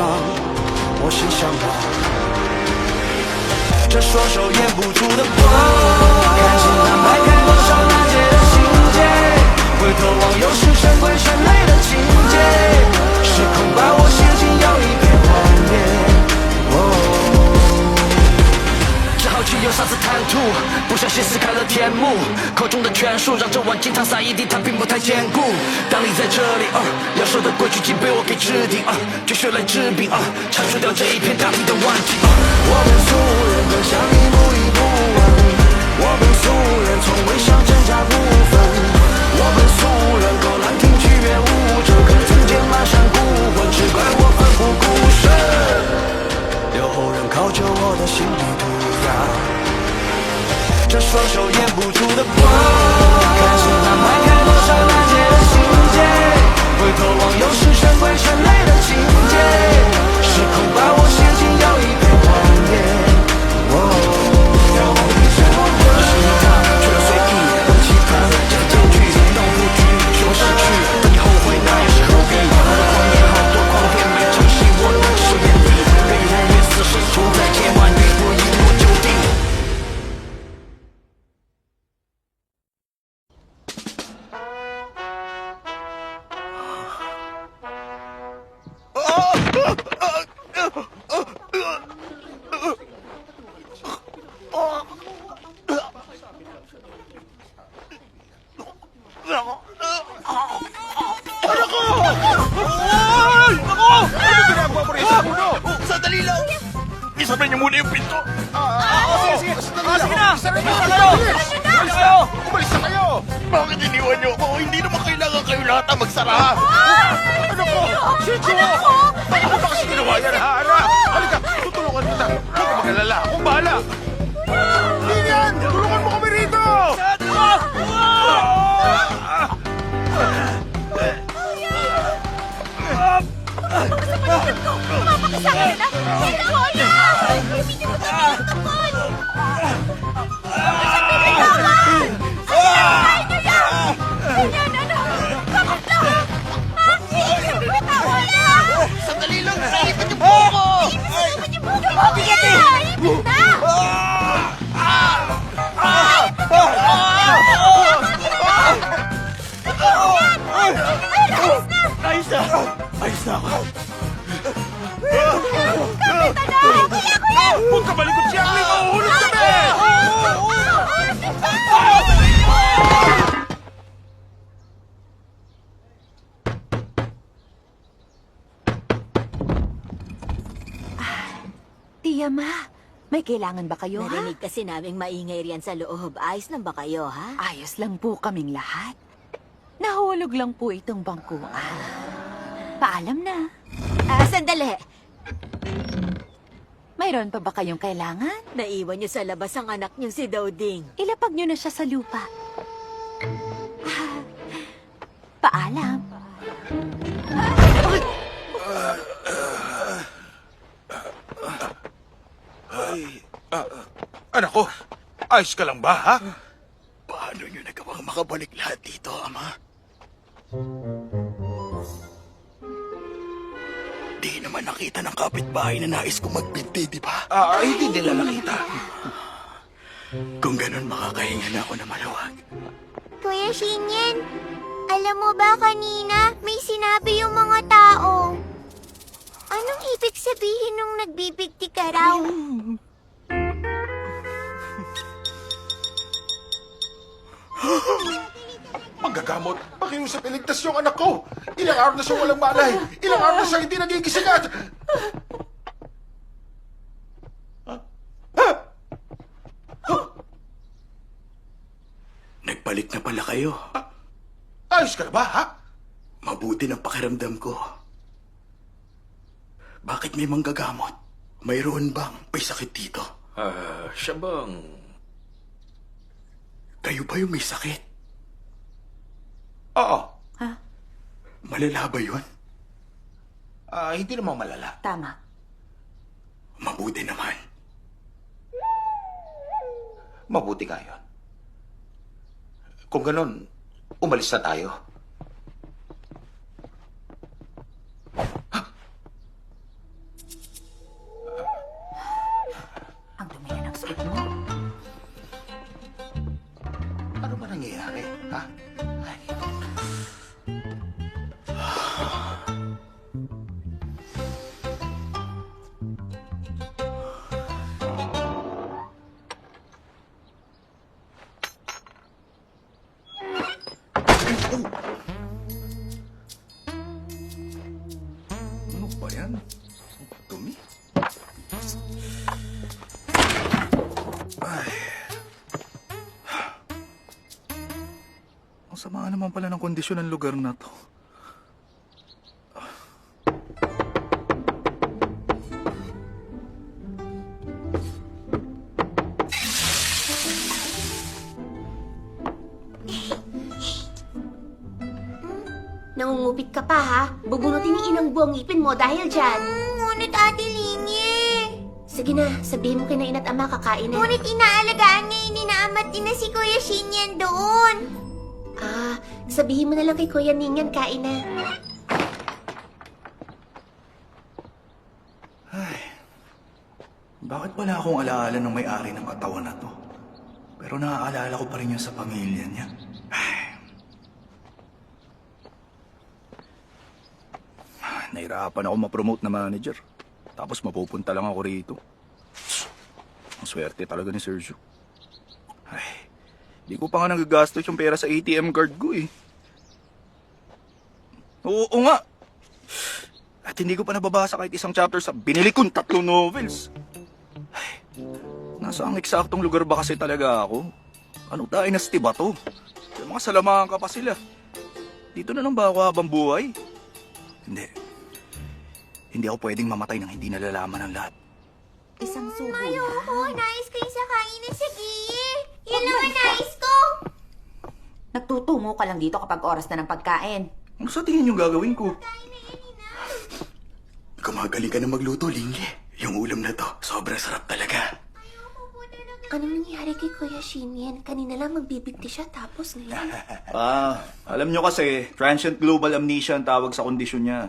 上，我心向往。这双手掩不住的光，看尽安排开多少大街的情节，回头望又是神鬼神魅的情节，时空把我写进又一片幻灭。只好去用沙子谈吐，不小心撕开了天幕，口中的权术让这碗金汤洒一地，它并不太坚固。当你在这里，要说的规矩竟被我给制定，绝学来治病，铲除掉这一片大地的顽疾。我们俗人本想一步一步稳，我们俗人从未想真假不分，我们俗人够难听剧乐舞者，可曾见满山孤魂，只怪我奋不顾身，留后人考究我的心理涂鸦。这双手掩不住的光，看尽安排开多少大街的情节，回头望又是神鬼神魅的情节，时空把我写进又一片幻灭。是一趟却又随意很期盼，这个结局当我不惧，是我失去，等你后悔那也是何必？好多狂言好多狂辩，没珍惜我的手眼里，越来越似是处在阶段，越不以我就定。Sandali lang! Isabay niyo muna yung pinto! Sige na! Sarap na kayo! Umalis kayo! Umalis na kayo! Bakit iniwan niyo ako? Hindi naman kailangan kayo lahat ang magsara! Ano ko? Chicho! Ano ba kasi ginawa yan, ha? Halika! Tutulungan kita! Huwag ka mag-alala! Akong bahala! Lilian! Tulungan mo kami rito! Mapakasakit na! Kuya! Hindi mo sabihin ito, Paul! Sabihin mo ba? Ay, kuya! Kuya, ano? Bakit lang? Kuya! Sandali lang! Salipin niyo po ako! Salipin niyo po ako! Kuya! Salipin na! Ayos na! Ayos na ako! Huwag ka malikot siya! May mauhulog kami! Tia Ma, may kailangan ba kayo, ha? Narinig kasi naming maingay riyan sa loob. Ayos lang ba kayo, ha? Ayos lang po kaming lahat. Nahulog lang po itong bangkuan. Paalam na. Sandali. Mayroon pa ba kayong kailangan? Naiwan niyo sa labas ang anak niyong si Dowding. Ilapag niyo na siya sa lupa. Paalam. Anak ko, ayos ka lang ba, ha? Paano niyo nagawang makabalik lahat dito, Ama? Di naman nakita ng kapitbahay na nais kong magbinti, di ba? Hindi nila nakita. Kung ganun, makakahinga na ako na maluwag. Kuya Shinyen, alam mo ba kanina may sinabi yung mga tao? Anong ibig sabihin nung nagbibigti ka raw? Manggagamot, pakiusap iligtas yung anak ko. Ilang araw na siyang walang malay. Ilang araw na siyang hindi nagigising at... Nagbalik na pala kayo. Ayos ka na ba, ha? Mabuti ng pakiramdam ko. Bakit may manggagamot? Mayroon bang may sakit dito? Siya bang... Kayo ba yung may sakit? Oo. Malala ba yun? Hindi naman malala. Tama. Mabuti naman. Mabuti nga yun. Kung ganun, umalis na tayo. yan? Dumi. Ay. Ang sama naman pala ng kondisyon ng lugar na to. Nangungupit ka pa, ha? Bubunutin ni Inang buong ngipin mo dahil dyan. Ngunit Ate Lingy. Sige na, sabihin mo kina ina't ama kakain na. Ngunit inaalagaan niya ni na ama't ina si Kuya Shinyan doon. Ah, sabihin mo na lang kay Kuya Ningyan kain na. Bakit wala akong alaala ng may-ari ng katawan na to? Pero naaalala ko pa rin yun sa pamilya niya. Nahirapan ako ma-promote na manager. Tapos mapupunta lang ako rito. Ang swerte talaga ni Sergio. Ay, di ko pa nga nagagastos yung pera sa ATM card ko eh. Oo nga. At hindi ko pa nababasa kahit isang chapter sa binili kong 3 novels. Ay, nasa ang eksaktong lugar ba kasi talaga ako? Anong dynasty ba to? Yung mga salamahan ka pa sila. Dito na lang ba ako habang buhay? Hindi. Hindi ako pwedeng mamatay nang hindi nalalaman ng lahat. Isang subo Ayoko, lang. nais ko yung sa kainan sa Giye. Yun lang ang nais ko. Nagtutungo ka lang dito kapag oras na ng pagkain. Ano sa tingin yung gagawin ko? Gumagaling ka na magluto, Lingy. Yung ulam na to, sobrang sarap talaga. Anong nangyari kay Kuya Shinyan? Kanina lang magbibigti siya tapos ngayon. Alam nyo kasi, transient global amnesia ang tawag sa kondisyon niya.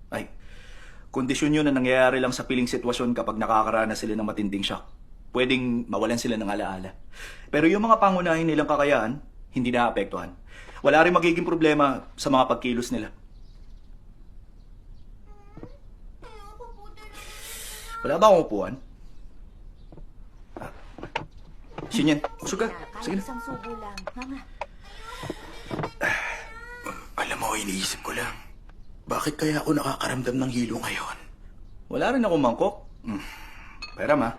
Ay, kondisyon yun na nangyayari lang sa piling sitwasyon kapag nakakaranas sila ng matinding shock. Pwedeng mawalan sila ng alaala. Pero yung mga pangunahin nilang kakayaan, hindi naapektuhan. Wala rin magiging problema sa mga pagkilos nila. Wala ba akong upuan? Shinyan, busog ka. Sige na. Isang subo lang. Nga. Alam mo, iniisip ko lang. Bakit kaya ako nakakaramdam ng hilo ngayon? Wala rin akong mangkok. Pera ma.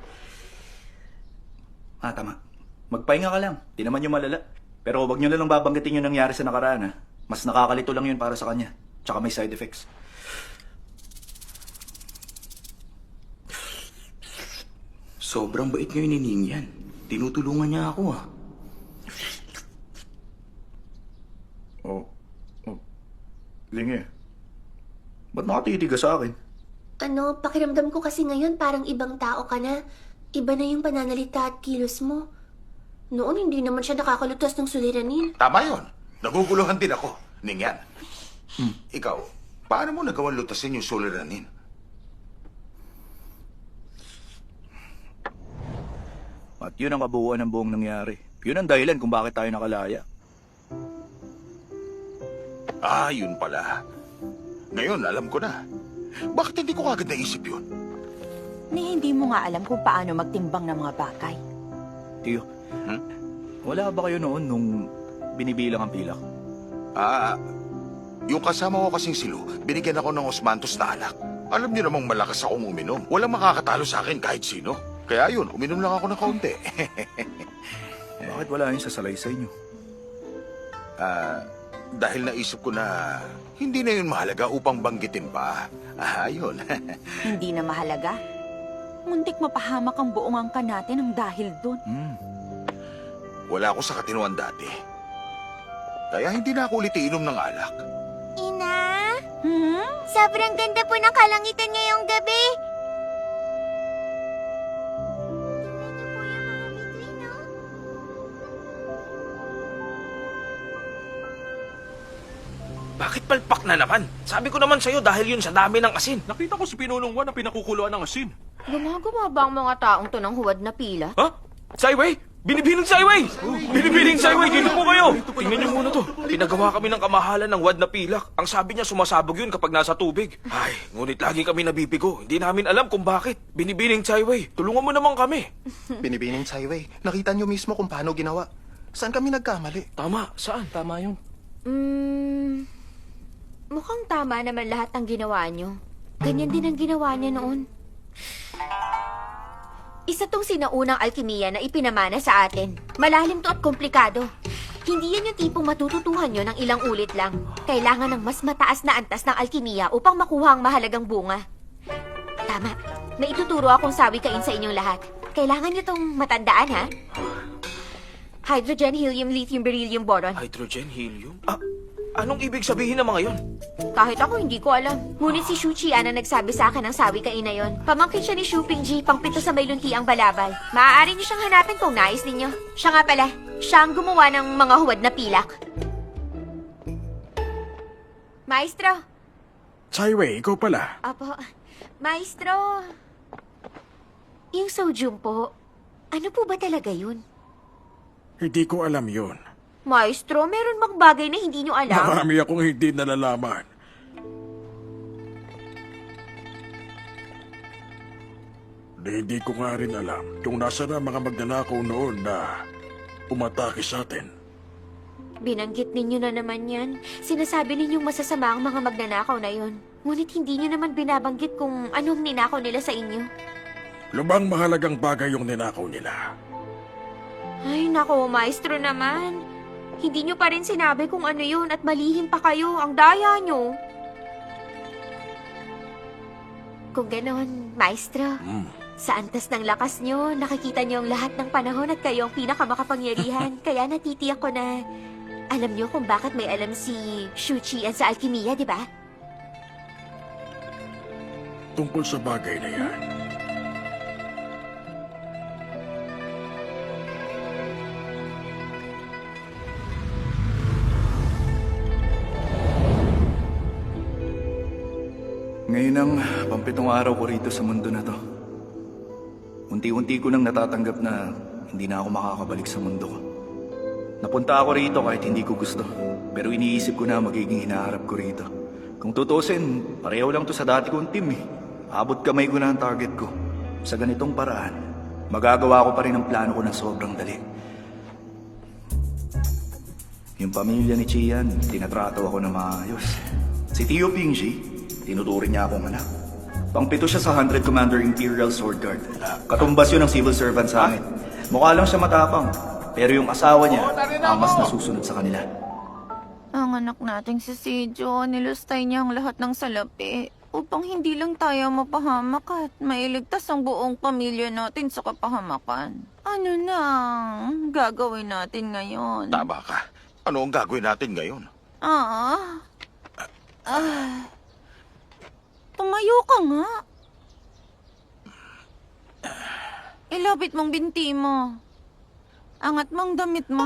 Tama. Magpahinga ka lang. Di naman yung malala. Pero wag nyo na lang babanggitin yung nangyari sa nakaraan, ha? Mas nakakalito lang yun para sa kanya. Tsaka may side effects. Sobrang bait ngayon ni Ningyan. Tinutulungan niya ako, ah. Oh. Lingi. Ba't nakatitig ka sa akin? Ano, pakiramdam ko kasi ngayon parang ibang tao ka na. Iba na yung pananalita at kilos mo. Noon hindi naman siya nakakalutas ng suliranin. Tama yun. Naguguluhan din ako, Ningyan. Ikaw, paano mo nagawang lutasin yung suliranin? At yun ang kabuuan ng buong nangyari. Yun ang dahilan kung bakit tayo nakalaya. Ah, yun pala. Ngayon, alam ko na. Bakit hindi ko agad naisip yun? Ni hindi mo nga alam kung paano magtimbang ng mga bagay. Tiyo, wala ba kayo noon nung binibilang ang pilak? Ah, yung kasama ko kasing si Lou, binigyan ako ng osmantos na alak. Alam niyo namang malakas akong uminom. Walang makakatalo sa akin kahit sino. Kaya yun, uminom lang ako ng kaunti. Bakit wala yun sa salaysay niyo? Dahil naisip ko na hindi na yun mahalaga upang banggitin pa. Yun. Hindi na mahalaga. Muntik mapahamak ang buong angka natin ang dahil dun. Wala ako sa katinuan dati. Kaya hindi na ako ulit iinom ng alak. Ina, Hmm? sobrang ganda po ng kalangitan ngayong gabi. Tingnan niyo po yung mga bituin, no? Bakit palpak na naman? Sabi ko naman sa'yo dahil yun sa dami ng asin. Nakita ko si Pinulong Juan na pinakukuluan ng asin. Gumagawa ba ang mga taong to ng huwad na pila? Ha? Sayway? Binibining Sayway! Binibining Sayway! Dito po kayo! Tingnan niyo muna to. Pinagawa kami ng kamahalan ng wad na pilak. Ang sabi niya sumasabog yun kapag nasa tubig. Ay, ngunit lagi kami nabibigo. Hindi namin alam kung bakit. Binibining Sayway, tulungan mo naman kami. Binibining Sayway. Nakita niyo mismo kung paano ginawa. Saan kami nagkamali? Tama, saan? Tama yun. Mukhang tama naman lahat ng ginawa niyo. Ganyan din ang ginawa niya noon. Isa tong sinaunang alkimiya na ipinamana sa atin. Malalim to at komplikado. Hindi yan yung tipong matututuhan nyo ng ilang ulit lang. Kailangan ng mas mataas na antas ng alkimiya upang makuha ang mahalagang bunga. Tama. May ituturo akong sawikain sa inyong lahat. Kailangan nyo tong matandaan, ha? Hydrogen, helium, lithium, beryllium, boron. Hydrogen, helium? Anong ibig sabihin ng mga yon? Kahit ako, hindi ko alam. Ngunit si Shu Qian ang nagsabi sa akin ng sawikain na yon. Pamangkin siya ni Shu Pingji, pangpito sa may luntiang balabal. Maaari niyo siyang hanapin kung nais ninyo. Siya nga pala, siya ang gumawa ng mga huwad na pilak. Maestro! Chaiwei, ikaw pala. Apo, Maestro! Yung sojum po, ano po ba talaga yun? Hindi ko alam yun. Maestro, meron bang bagay na hindi nyo alam? Marami akong hindi nalalaman. Hindi ko nga rin alam kung nasa na mga magnanakaw noon na umatake sa atin. Binanggit ninyo na naman yan. Sinasabi ninyong masasama ang mga magnanakaw na yon. Ngunit hindi nyo naman binabanggit kung anong ninakaw nila sa inyo. Lubang mahalagang bagay yung ninakaw nila. Ay, nako, maestro naman. Hindi nyo pa rin sinabi kung ano yun at malihim pa kayo. Ang daya nyo. Kung ganon, maestro, sa antas ng lakas nyo, nakikita nyo ang lahat ng panahon at kayo ang pinakamakapangyarihan. Kaya natitiyak ko na alam nyo kung bakit may alam si Shu Qian sa alkimiya, di ba? Tungkol sa bagay na yan. Ngayon ang pampitong araw ko rito sa mundo na to. Unti-unti ko nang natatanggap na hindi na ako makakabalik sa mundo ko. Napunta ako rito kahit hindi ko gusto. Pero iniisip ko na magiging hinaharap ko rito. Kung tutusin, pareho lang to sa dati kong team eh. Abot kamay ko na ang target ko. Sa ganitong paraan, magagawa ko pa rin ang plano ko na sobrang dali. Yung pamilya ni Qian, tinatrato ako na maayos. Si Tio Pingji, tinuturing niya akong anak. Pangpito siya sa 100 Commander Imperial Sword Guard. Katumbas yun ng civil servant sa amin. Mukha lang siya matapang. Pero yung asawa niya, ang mas nasusunod sa kanila. Ang anak nating si Sijo, nilustay niya ang lahat ng salapi upang hindi lang tayo mapahamak at mailigtas ang buong pamilya natin sa kapahamakan. Ano na ang gagawin natin ngayon? Tama ka. Ano ang gagawin natin ngayon? Tumayo ka nga. Ilapit mong binti mo. Angat mong damit mo.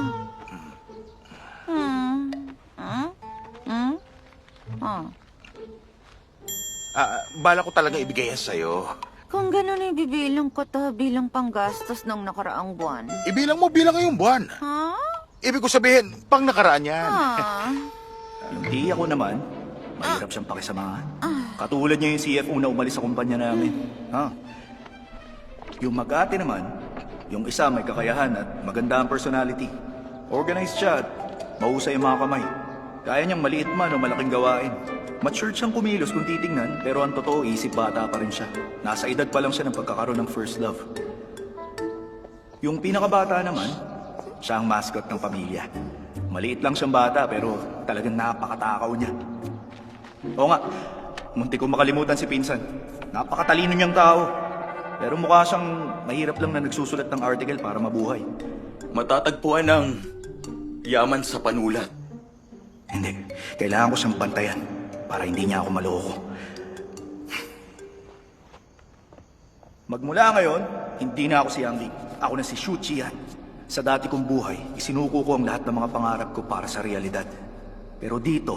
Bala ko talaga ibigay yan sa'yo. Kung gano'n ibibilang ko to bilang panggastos ng nakaraang buwan. Ibilang mo bilang ngayong buwan. Ha? Ibig ko sabihin, pang nakaraan yan. Yung tiya ko naman, mahirap siyang pakisamahan. Katulad niya yung CFO na umalis sa kumpanya namin. Yung mag-ate naman, yung isa may kakayahan at maganda ang personality. Organized siya at mahusay ang mga kamay. Kaya niyang maliit man o malaking gawain. Matured siyang kumilos kung titingnan, pero ang totoo, isip bata pa rin siya. Nasa edad pa lang siya ng pagkakaroon ng first love. Yung pinakabata naman, siya ang mascot ng pamilya. Maliit lang siyang bata, pero talagang napakatakaw niya. Oo nga, munti kong makalimutan si Pinsan. Napakatalino niyang tao. Pero mukha siyang mahirap lang na nagsusulat ng article para mabuhay. Matatagpuan ng yaman sa panulat. Hindi, kailangan ko siyang pantayan para hindi niya ako maloko. Magmula ngayon, hindi na ako si Yang Ling. Ako na si Shu Qian. Sa dati kong buhay, isinuko ko ang lahat ng mga pangarap ko para sa realidad. Pero dito,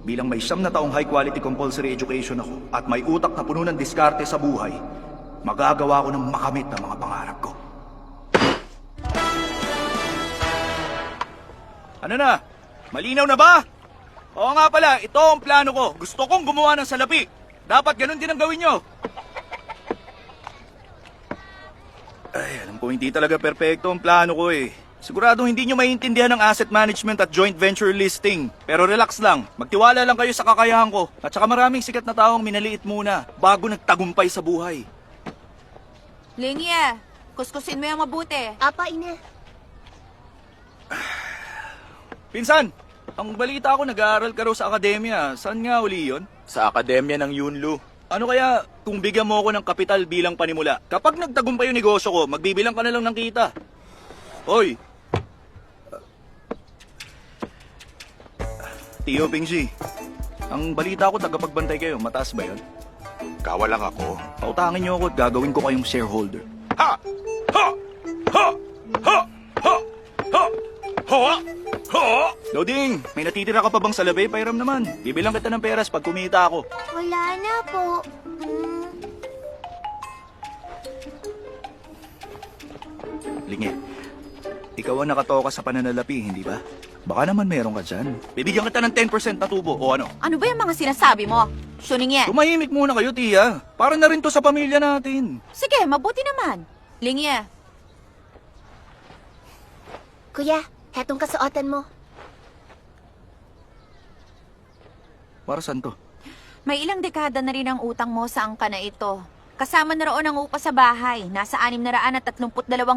bilang may 9 na taong high-quality compulsory education ako at may utak na puno ng diskarte sa buhay, magagawa ko ng makamit ang mga pangarap ko. Ano na? Malinaw na ba? Oo nga pala, ito ang plano ko. Gusto kong gumawa ng salapi. Dapat ganun din ang gawin nyo. Ay, alam ko hindi talaga perpekto ang plano ko eh. Siguradong hindi nyo maiintindihan ng asset management at joint venture listing. Pero relax lang, magtiwala lang kayo sa kakayahan ko. At saka maraming sikat na taong minaliit muna bago nagtagumpay sa buhay. Lingye, kuskusin mo yung mabuti. Apa, ina. Pinsan, ang balita ko nag-aaral ka raw sa akademya. Saan nga uli yun? Sa akademya ng Yunlu. Ano kaya kung bigyan mo ako ng kapital bilang panimula? Kapag nagtagumpay yung negosyo ko, magbibilang ka na lang ng kita. Hoy! Tio Pingsi, ang balita ko tagapagbantay kayo. Mataas ba yun? Kawa lang ako. Pautangin niyo ako at gagawin ko kayong shareholder. Ha! Ha! Ha! Ha! Ha! Ha! Ha! Ha! Loading, may natitira ka pa bang sa labi? Pairam naman. Bibilang kita ng peras pag kumita ako. Wala na po. Lingi, ikaw ang nakatoka sa pananalapi, hindi ba? Baka naman meron ka dyan. Bibigyan kita ng 10% na tubo, o ano? Ano ba yung mga sinasabi mo? Shuningye. Tumahimik muna kayo, Tia. Para na rin to sa pamilya natin. Sige, mabuti naman. Lingye, Kuya, hetong kasuotan mo. Para saan to? may ilang dekada na rin ang utang mo sa angka na ito. Kasama na roon ang upa sa bahay. Nasa 632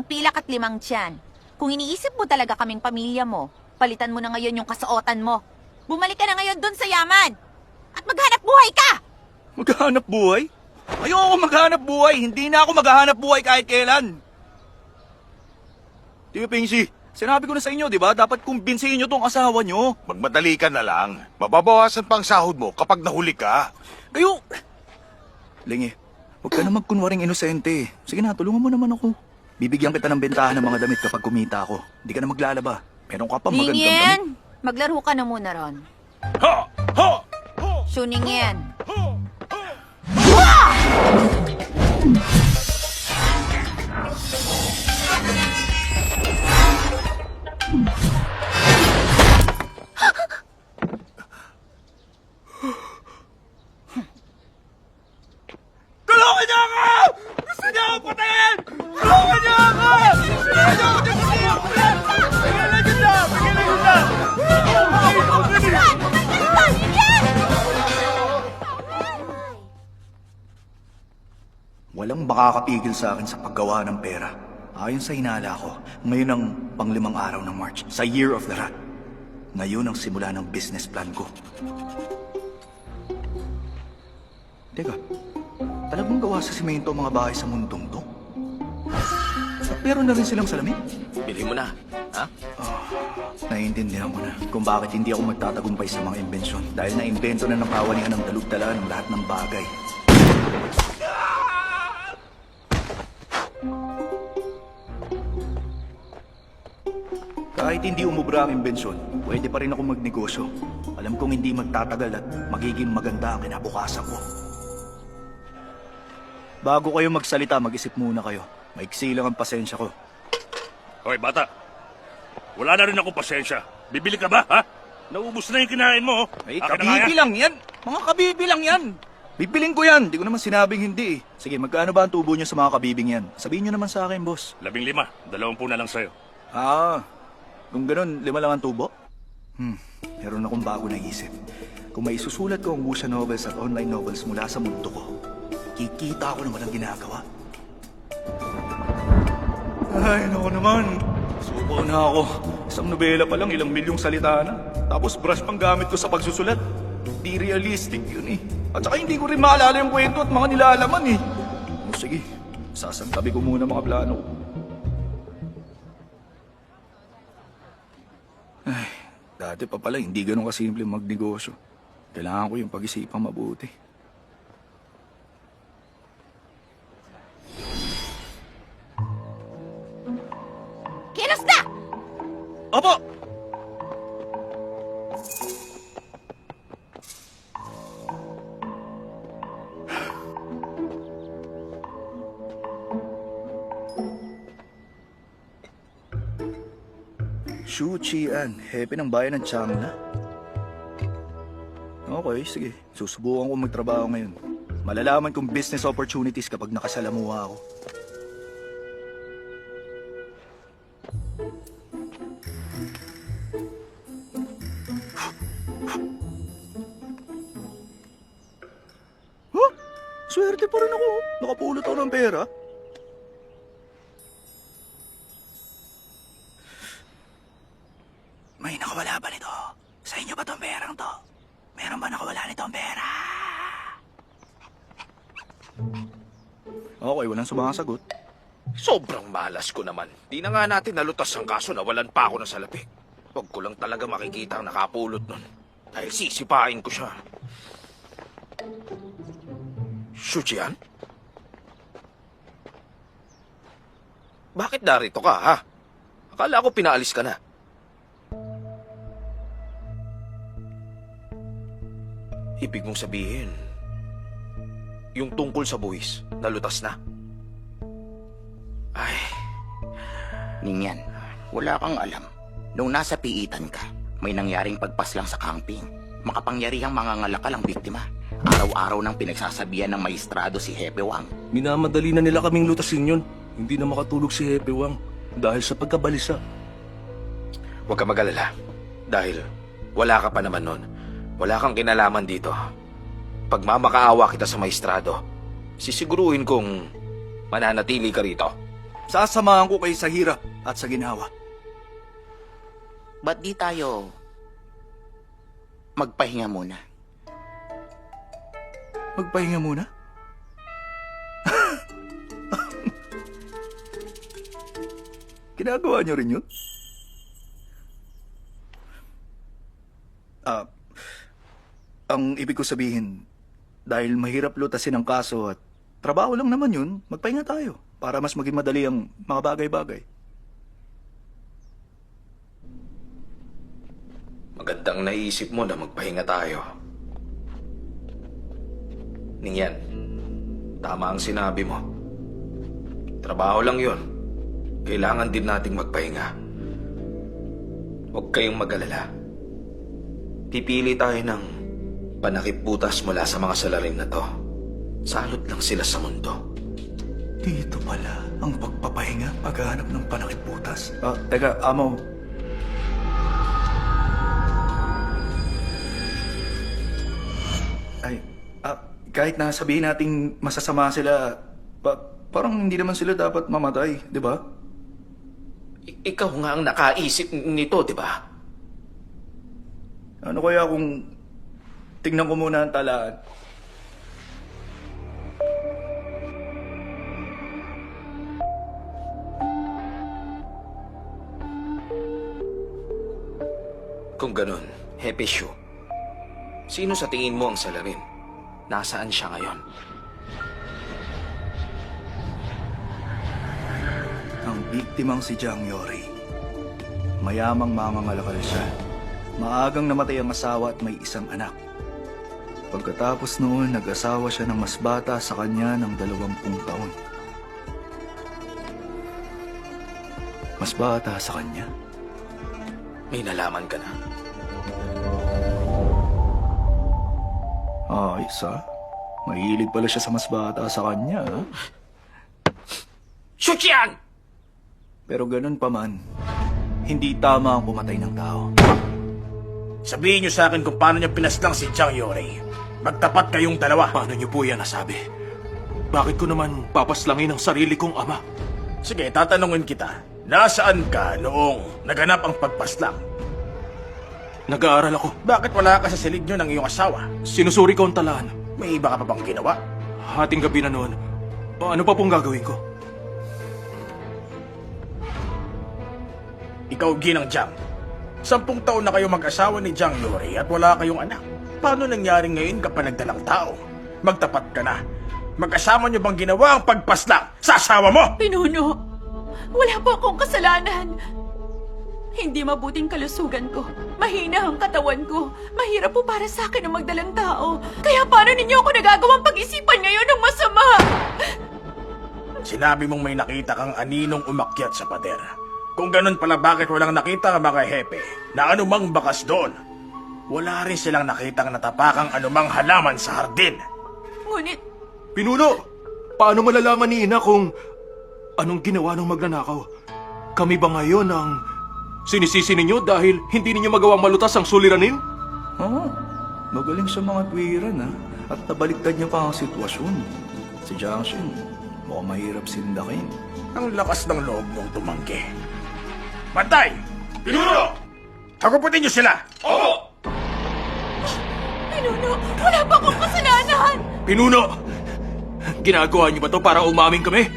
pilak at 5 tiyan. Kung iniisip mo talaga kaming pamilya mo, palitan mo na ngayon yung kasuotan mo. Bumalik ka na ngayon dun sa yaman. At maghanap buhay ka! Maghahanap buhay? Ayoko maghanap buhay. Hindi na ako maghahanap buhay kahit kailan. Tio Pingsi, sinabi ko na sa inyo, di ba? Dapat kumbinsihin nyo tong asawa nyo. Magmadali ka na lang. Mababawasan pa ang sahod mo kapag nahuli ka. Kayo... Lingi, huwag ka na magkunwaring inosente. Sige na, tulungan mo naman ako. Bibigyan kita ng bentahan ng mga damit kapag kumita ako. Hindi ka na maglalaba. Meron ka pa magandang damit. Lingyen, maglaro ka na muna ron. Ha! Ha! Shuningyen. Tulungan niyo ako! Gusto niyo ako patayin! Tulungan niyo ako! Tulungan niyo ako! Pagilan niyo na! Pagilan niyo na! Walang makakapigil sa akin sa paggawa ng pera. Ayon sa hinala ko, ngayon ang pang-5 araw ng March, sa Year of the Rat. Ngayon ang simula ng business plan ko. Teka, talagang gawa sa simento ang mga bahay sa mundong to? At meron na rin silang salamin? Bilhin mo na. Ha? Naiintindihan ko na kung bakit hindi ako magtatagumpay sa mga imbensyon dahil na-imbento na ng kawanihan ng dalugdalaan ng lahat ng bagay. Kahit hindi umubra ang imbensyon, pwede pa rin ako magnegosyo. Alam kong hindi magtatagal at magiging maganda ang kinabukasan ko. Bago kayo magsalita, mag-isip muna kayo. Maiksi lang ang pasensya ko. Hoy, bata. Wala na rin akong pasensya. Bibili ka ba, ha? Naubos na yung kinain mo. Ay, Akin na nga kabibi yan. lang yan! Mga kabibi lang yan! Bibiling ko yan! Di ko naman sinabing hindi eh. Sige, magkano ba ang tubo niyo sa mga kabibing yan? Sabihin niyo naman sa akin, boss. 15, 20 na lang sa'yo. Ah, kung ganun, 5 lang ang tubo? Meron akong bago na isip. Kung may isusulat ko ang Wuxia novels at online novels mula sa mundo ko, kikita ako ng walang ginagawa. Ay, naku naman. Suko na ako. Isang nobela pa lang, ilang milyong salita na. Tapos brush pang gamit ko sa pagsusulat. Di realistic yun eh. At saka hindi ko rin maalala yung kwento at mga nilalaman eh. O sige, sasantabi ko muna mga plano ko. Ay, dati pa pala hindi ganun kasimple magnegosyo. Kailangan ko yung pag-isipang mabuti. Kilos na! Opo! Shu Qian, hepe ng bayan ng Changla. Okay, sige. Susubukan ko magtrabaho ngayon. Malalaman kong business opportunities kapag nakasalamuha ako. Maswerte pa rin ako. Nakapulot ako ng pera. May nakawala ba nito? Sa inyo ba tong perang to? Meron ba nakawala nitong pera? Okay, walang sumasagot. Sobrang malas ko naman. Di na nga natin nalutas ang kaso na walan pa ako ng salapi. Huwag ko lang talaga makikita ang nakapulot nun. Dahil sisipain ko siya. Shujian? Bakit narito ka, ha? Akala ko pinaalis ka na. Ibig mong sabihin, yung tungkol sa buwis, nalutas na? Ay, Ningyan, wala kang alam. Nung nasa piitan ka, may nangyaring pagpaslang sa camping. Makapangyarihang mangangalakal ang biktima. Araw-araw nang pinagsasabihan ng maestrado si Hepe Wang. Minamadali na nila kaming lutasin yun. Hindi na makatulog si Hepe Wang dahil sa pagkabalisa. huwag ka mag-alala. Dahil wala ka pa naman nun. Wala kang kinalaman dito. Pag mamakaawa kita sa maestrado, sisiguruhin kong mananatili ka rito. Sasamahan ko kayo sa hirap at sa ginawa. Ba't di tayo magpahinga muna? Magpahinga muna? Ginagawa niyo rin yun? Ang ibig ko sabihin, dahil mahirap lutasin ang kaso at trabaho lang naman yun, magpahinga tayo para mas maging madali ang mga bagay-bagay. Magandang naisip mo na magpahinga tayo. Ningyan, tama ang sinabi mo. Trabaho lang yun. Kailangan din nating magpahinga. Huwag kayong mag-alala. Pipili tayo ng panakip-butas mula sa mga salarin na to. Salot lang sila sa mundo. Dito pala ang pagpapahinga paghahanap ng panakip-butas. Teka, Amo. Ay, kahit na sabihin nating masasama sila, parang hindi naman sila dapat mamatay, di ba? Ikaw nga ang nakaisip nito, di ba? Ano kaya kung tingnan ko muna ang talaan? Kung ganun, Hepe Shu, sino sa tingin mo ang salarin? Nasaan siya ngayon? Ang biktimang si Jiang Yori. Mayamang mangangalakal siya. Maagang namatay ang asawa at may isang anak. Pagkatapos noon, nag-asawa siya ng mas bata sa kanya ng 20 taon. Mas bata sa kanya? May nalaman ka na? Ayos ah. Mahilig pala siya sa mas bata sa kanya. Ah. Shujian! Pero ganun pa man, hindi tama ang pumatay ng tao. Sabihin niyo sa akin kung paano niyo pinaslang si Jiang Yori. Magtapat kayong dalawa. Paano niyo po yan nasabi? Bakit ko naman papaslangin ang sarili kong ama? Sige, tatanungin kita. Nasaan ka noong naganap ang pagpaslang? Nag-aaral ako. Bakit wala ka sa silid niyo ng iyong asawa? Sinusuri ko ang talaan. May iba ka pa bang ginawa? Hating gabi na noon. Ano pa pong gagawin ko? Ikaw, Ginang Jiang. 10 taon na kayo mag-asawa ni Jiang Yori at wala kayong anak. Paano nangyari ngayon ka pa nagdalang tao? Magtapat ka na. Mag-asama niyo bang ginawa ang pagpaslang sa asawa mo? Pinuno, wala po akong kasalanan. Hindi mabuting kalusugan ko. Mahina ang katawan ko. Mahirap po para sa akin ang magdalang tao. Kaya paano ninyo ako nagagawang pag-isipan ngayon ng masama? Sinabi mong may nakita kang aninong umakyat sa pader. Kung ganun pala, bakit walang nakita ang mga hepe na anumang bakas doon? Wala rin silang nakitang natapakang anumang halaman sa hardin. Ngunit, Pinuno! Paano malalaman ni Ina kung anong ginawa ng magnanakaw? Kami ba ngayon ang sinisisi ninyo dahil hindi ninyo magawang malutas ang suliranin? Oo, magaling sa mga tuwiran ah. At nabaliktad niya pa ang sitwasyon. Si Jiangxian, mukhang mahirap sindakin. Ang lakas ng loob mong tumanggi. Bantay! Pinuno! Taguputin niyo sila! Opo! Pinuno, wala pa akong kasalanan! Pinuno! Ginagawa niyo ba to para umamin kami?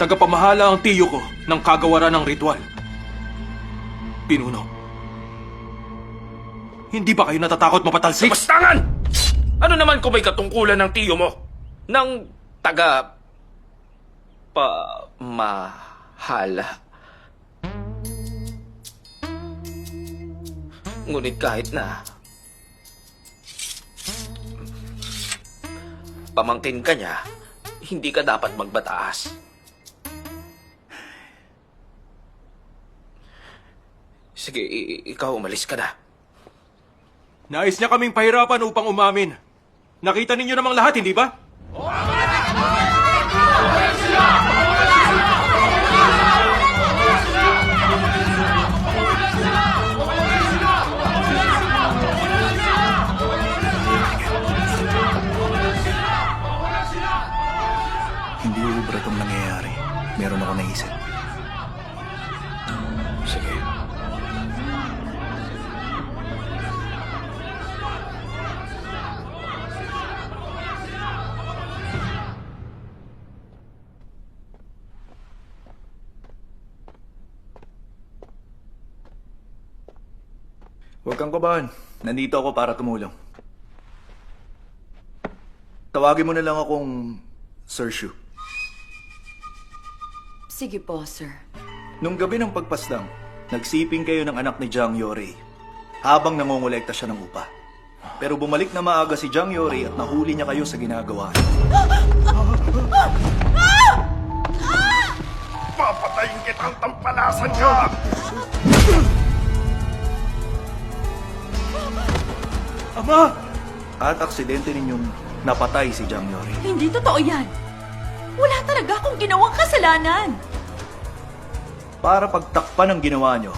Tagapamahala ang tiyo ko ng kagawaran ng ritual. Pinuno, hindi ba kayo natatakot mapatalsik? Bastangan! Ano naman kung may katungkulan ng tiyo mo? Ng taga... pamahala. Ngunit kahit na... pamangkin ka niya, hindi ka dapat magbataas. Sige, ikaw umalis ka na. Nais niya kaming pahirapan upang umamin. Nakita ninyo namang lahat, hindi ba? Hindi ubra itong nangyayari. Meron ako naisip. Sige. Huwag kang kabahan. Nandito ako para tumulong. Tawagin mo na lang akong Sir Shu. Sige po, sir. Nung gabi ng pagpaslang, nagsiping kayo ng anak ni Jiang Yori habang nangongolekta siya ng upa. Pero bumalik na maaga si Jiang Yori at nahuli niya kayo sa ginagawa niya. Papatayin kitang tampalasan ka! Ama! At aksidente ninyong napatay si Jiang Yori. Hindi totoo yan. Wala talaga akong ginawang kasalanan. Para pagtakpan ang ginawa nyo,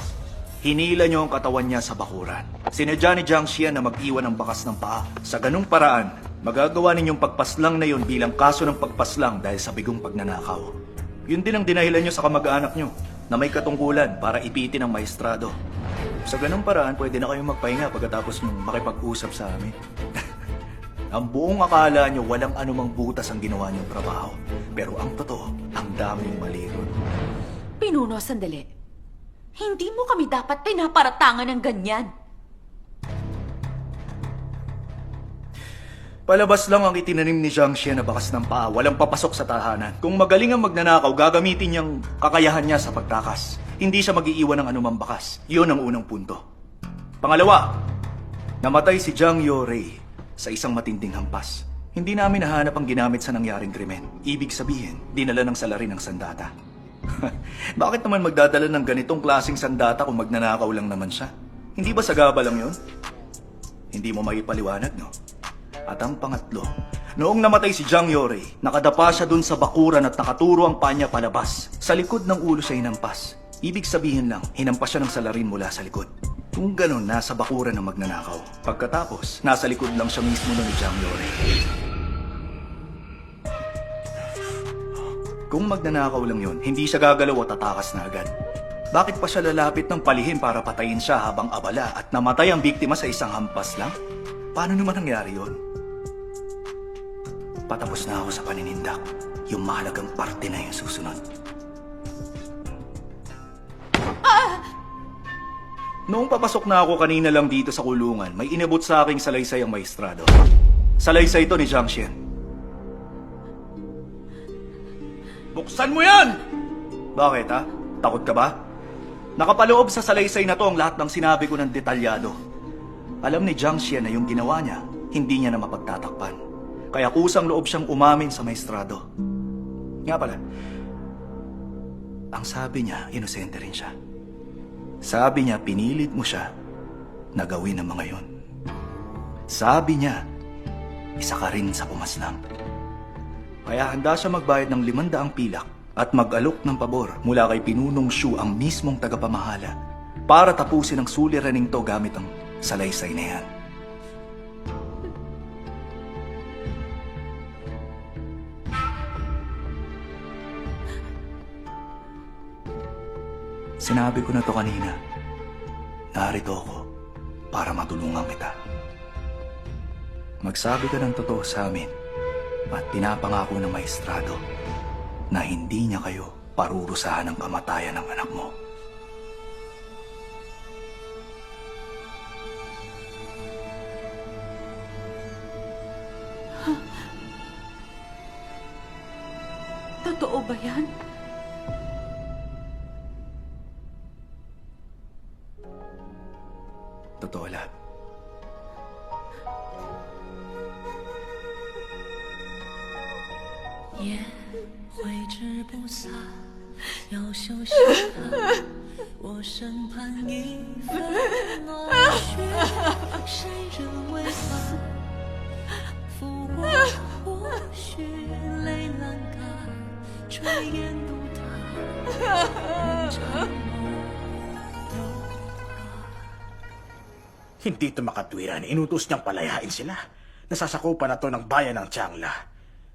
hinila nyo ang katawan niya sa bakuran. Sinadya ni Jiangxian na mag-iwan ng bakas ng paa. Sa ganung paraan, magagawa ninyong pagpaslang na yon bilang kaso ng pagpaslang dahil sa bigong pagnanakaw. Yun din ang dinahilan nyo sa kamag-anak nyo na may katungkulan para ipitin ang maestrado. Sa ganung paraan, pwede na kayong magpahinga pagkatapos nyo makipag-usap sa amin. Ang buong akala nyo walang anumang butas ang ginawa nyong trabaho. Pero ang totoo, ang daming mali ron. Pinuno, sandali. Hindi mo kami dapat pinaparatangan ng ganyan. Palabas lang ang itinanim ni Jiangxian na bakas ng paa, walang papasok sa tahanan. Kung magaling ang magnanakaw, gagamitin niyang kakayahan niya sa pagtakas. Hindi siya mag-iiwan ng anumang bakas. Iyon ang unang punto. Pangalawa, namatay si Jiang Yori sa isang matinding hampas. Hindi namin nahanap ang ginamit sa nangyaring krimen. Ibig sabihin, dinala ng salarin ng sandata. Bakit naman magdadala ng ganitong klaseng sandata kung magnanakaw lang naman siya? Hindi ba sagaba lang yun? Hindi mo maipaliwanag, no? At ang pangatlo, noong namatay si Jiang Yori, nakadapa siya dun sa bakuran at nakaturo ang panya palabas. Sa likod ng ulo siya hinampas. Ibig sabihin lang, hinampas siya ng salarin mula sa likod. Kung ganun, nasa bakuran ng magnanakaw. Pagkatapos, nasa likod lang siya mismo ni Jiang Yori. Kung magnanakaw lang yun, hindi siya gagalaw at tatakas na agad. Bakit pa siya lalapit ng palihim para patayin siya habang abala at namatay ang biktima sa isang hampas lang? Paano naman nangyari yun? Patapos na ako sa paninindak. Yung mahalagang parte na yung susunod. Noong papasok na ako kanina lang dito sa kulungan, may inabot sa aking salaysay ang maestrado. Salaysay ito ni Jiangxian. Buksan mo yan! Bakit ha? Takot ka ba? Nakapaloob sa salaysay na to ang lahat ng sinabi ko ng detalyado. Alam ni Jiangxian na yung ginawa niya, hindi niya na mapagtatakpan. Kaya kusang loob siyang umamin sa maestrado. Nga pala, ang sabi niya, inosente rin siya. Sabi niya, pinilit mo siya na gawin ang mga yon. Sabi niya, isa ka rin sa pumaslang. Kaya handa siya magbayad ng 500 pilak at mag-alok ng pabor mula kay Pinunong Shu ang mismong tagapamahala para tapusin ang suliraning to gamit ang salaysay na yan. Sinabi ko na to kanina. Narito ako para matulungan kita. Magsabi ka ng totoo sa amin at pinapangako ng maestrado na hindi niya kayo parurusahan ng kamatayan ng anak mo. Totoo ba yan? Totoo lahat. Hindi ito makatwiran. Inutos niyang palayain sila. Nasasakupan na to ng bayan ng Tiangla.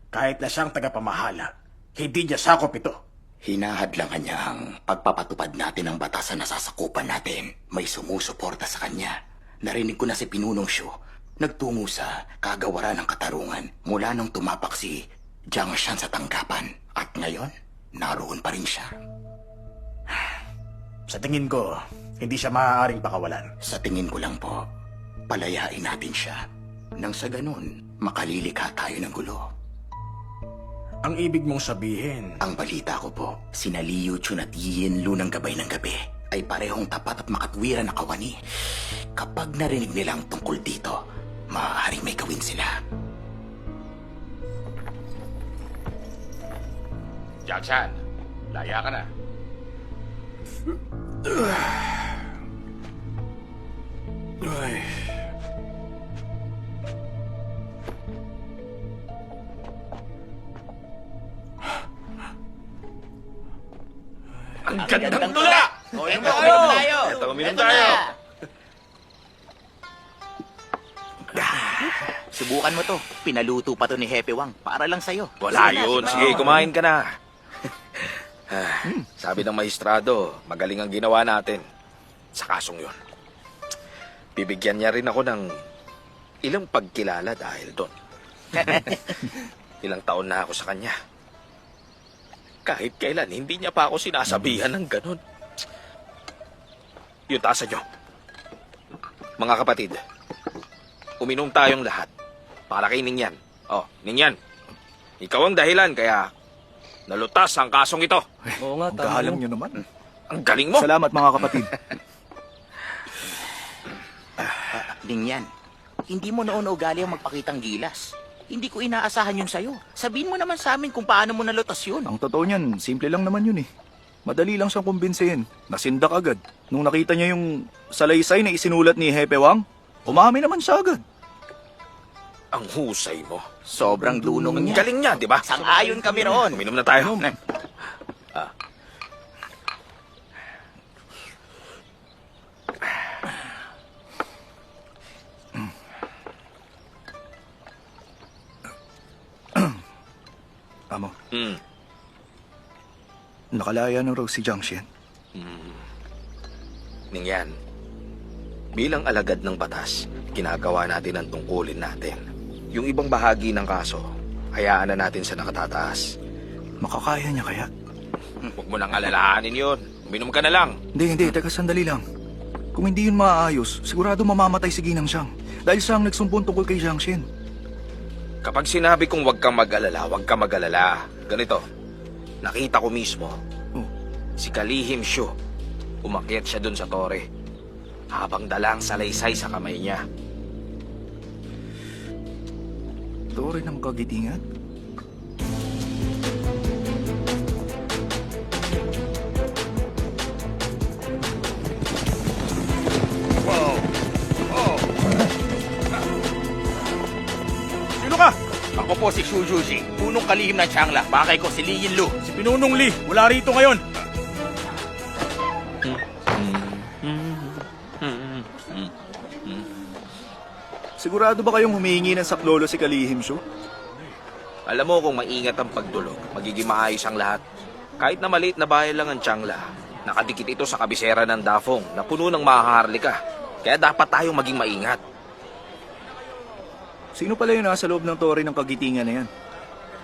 Kahit na siyang tagapamahala, hindi niya sakop ito. Hinahadlangan niya ang pagpapatupad natin ng batas na nasasakupan natin. May sumusuporta sa kanya. Narinig ko na si Pinunong Shu nagtungo sa kagawaran ng katarungan mula nung tumapak si Jiang Shan sa tanggapan. At ngayon, naroon pa rin siya. Sa tingin ko, hindi siya maaaring pakawalan. Sa tingin ko lang po, palayain natin siya. Nang sa ganun, makalilikha tayo ng gulo. Ang ibig mong sabihin, Ang balita ko po, sina Liu Chun at Yin Lu ng gabay ay parehong tapat at makatwiran na kawani. Kapag narinig nilang tungkol dito, maaaring may gawin sila. Jiang Shan, laya ka na. Ay. Ang gandang tula! Uminom tayo! Ito, uminom tayo. Subukan mo to. Pinaluto pa to ni Hepe Wang para lang sa'yo. Wala yun. Sige, kumain ka na. Sabi ng maestrado, magaling ang ginawa natin sa kasong yun. Bibigyan niya rin ako ng ilang pagkilala dahil doon. Ilang taon na ako sa kanya. Kahit kailan, hindi niya pa ako sinasabihan ng ganun. Yung tasa niyo. Mga kapatid, uminom tayong lahat para kay Ningyan. Oh, Ningyan, ikaw ang dahilan kaya nalutas ang kasong ito. Oo nga, galang nyo naman. Ang galing mo. Salamat mga kapatid. Ningyan, hindi mo noon ugali ang magpakitang gilas. Hindi ko inaasahan yun sa'yo. Sabihin mo naman sa amin kung paano mo nalutas yun. Ang totoo niyan, simple lang naman yun eh. Madali lang siyang kumbinsihin. Nasindak agad. Nung nakita niya yung salaysay na isinulat ni Hepe Wang, umamin naman siya agad. Ang husay mo. Sobrang dunong Ang niya. galing niya, di ba? Sang-ayon kami roon. Uminom na tayo. Amo, Mm. nakalaya na raw si Jiang Shen. Ningyan, bilang alagad ng batas, ginagawa natin ang tungkulin natin. Yung ibang bahagi ng kaso, hayaan na natin sa nakatataas. Makakaya niya kaya? Huwag mo nang alalahanin yun. Uminom ka na lang. Hindi, teka sandali lang. Kung hindi yun maaayos, sigurado mamamatay si Ginang Siyang. Dahil siyang nagsumbong tungkol kay Jiang Shen. Kapag sinabi kong huwag kang mag-alala, huwag kang mag-alala. Ganito, nakita ko mismo, si Kalihim Shu, umakyat siya dun sa tore, habang dalang salaysay sa kamay niya. Tore ng kagitingan? Sino ka? Ako po si Shu Juji, punong kalihim ng Tiangla. Bakay ko si Li Yinlu. Si Pinunong Li, wala rito ngayon. Sigurado ba kayong humihingi ng saklolo si Kalihim Siyo? Alam mo kung maingat ang pagdulog, magiging maayos ang lahat. Kahit na maliit na bahay lang ang Tiangla, nakadikit ito sa kabisera ng Dafong na puno ng mahaharlika. Kaya dapat tayong maging maingat. Sino pala yung nasa loob ng tore ng kagitingan na yan?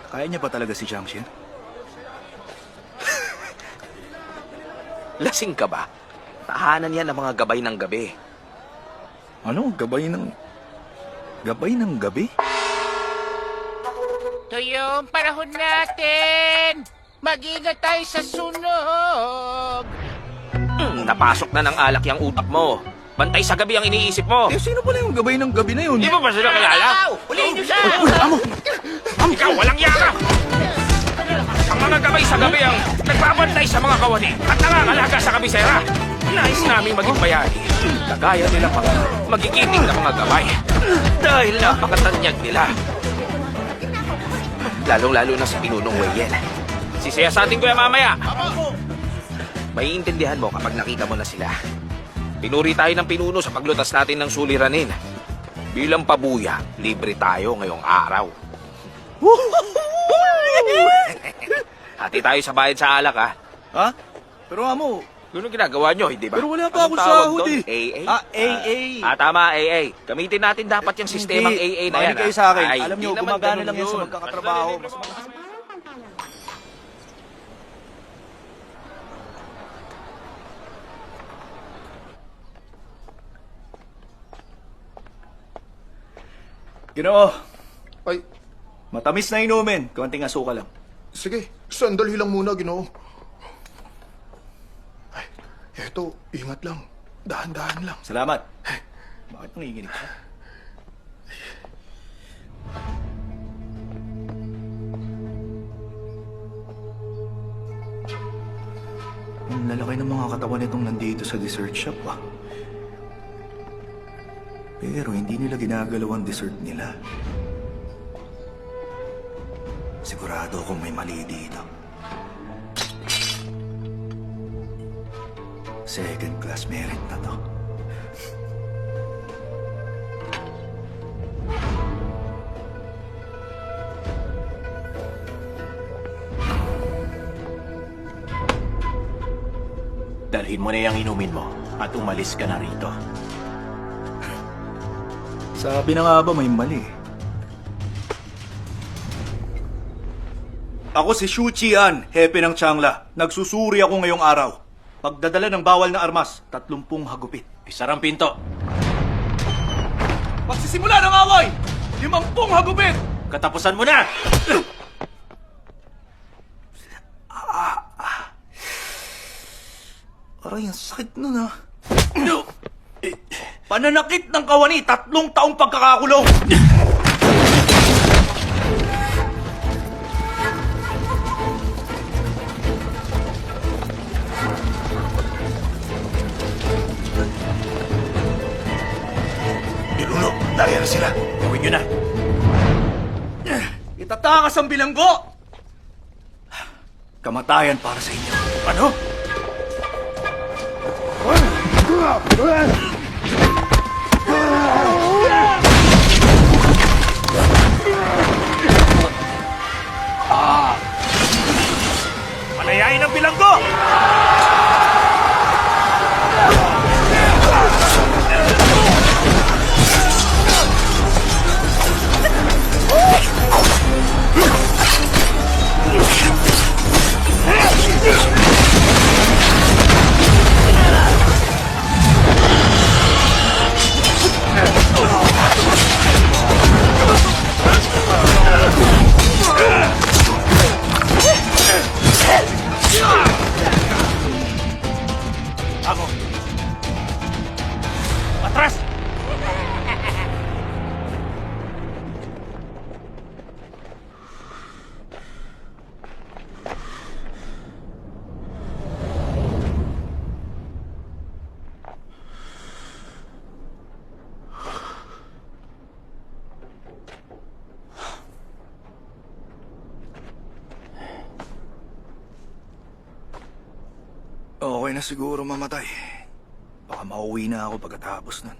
Kaya niya ba talaga si Jiangxian? Lasing ka ba? Tahanan yan ng mga gabay ng gabi. Ano? Gabay ng gabi? Ito yung panahon natin! Mag-ingat tayo sa sunog! Napasok na ng alak yung utak mo. Bantay sa gabi ang iniisip mo. Eh, sino pala yung gabay ng gabi na yun? Di mo ba sila kilala? Ulihin niyo siya! Ikaw, walang yaka! Ang mga gabay sa gabi ang nagbabantay sa mga kawani at nangangalaga sa kabisera. Nais namin maging bayani. Kagaya nilang mga magigiting na mga gabay. Dahil napakatanyag nila. Lalong-lalo na sa pinunong Weyen. Sisiyasatin ko yan mamaya. Maiintindihan mo kapag nakita mo na sila. Pinuri tayo ng pinuno sa paglutas natin ng suliranin. Bilang pabuya, libre tayo ngayong araw. Hati tayo sa bayad sa alak, ha? Ha? Pero amo, Yun ang ginagawa nyo, hindi ba? pero wala pa Anong akong tawag sahod doon? eh. AA? AA. Tama, AA. Gamitin natin dapat yung sistemang AA na yan. Makinig kayo sa akin. Ay, Alam nyo, hindi naman gumagana ganun lang yan sa yun. magkakatrabaho. Mas madali, Ginoo, Ay, matamis na inumin. Konting asuka lang. sige, sandali lang muna, Ginoo. Ay, eto, ingat lang. Dahan-dahan lang. Salamat. Bakit nanginginig ka? Ang lalaki ng mga katawan nitong nandito sa dessert shop, ah. Pero hindi nila ginagalaw ang dessert nila. Sigurado akong may mali dito. Second class merit na to. Dalhin mo na yung inumin mo at umalis ka na rito. Sabi na nga ba may mali? Ako si Shu Qian, hepe ng Tiangla. Nagsusuri ako ngayong araw. Pagdadala ng bawal na armas, 30 hagupit. Isarang pinto. Magsisimula ng away! 50 hagupit! Katapusan mo na! Aray, ang sakit nun ah. Pananakit ng kawani, 3 taong pagkakakulong! Niluno, nariyan na sila. Gawin nyo na. Itatakas ang bilanggo! Kamatayan para sa inyo. Ano? Palayain ang bilanggo! Ako. Atras! Okay na siguro mamatay. Baka mauwi na ako pagkatapos nun.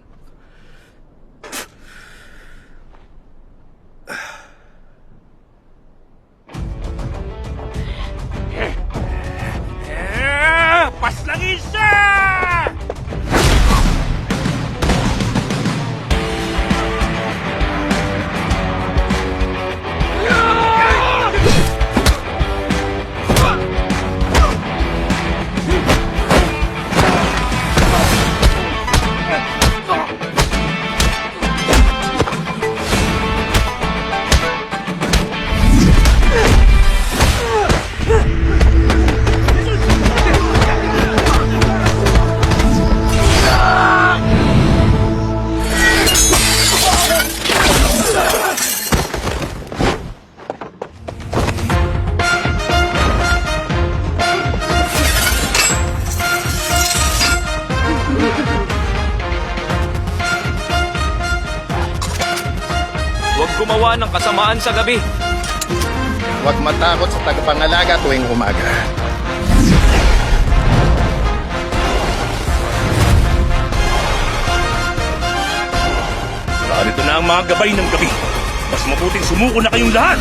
Paslangin siya! Huwag gumawa ng kasamaan sa gabi. Huwag matakot sa tagapangalaga tuwing umaga. Narito na ang mga gabay ng gabi. Mas mabuting sumuko na kayong lahat.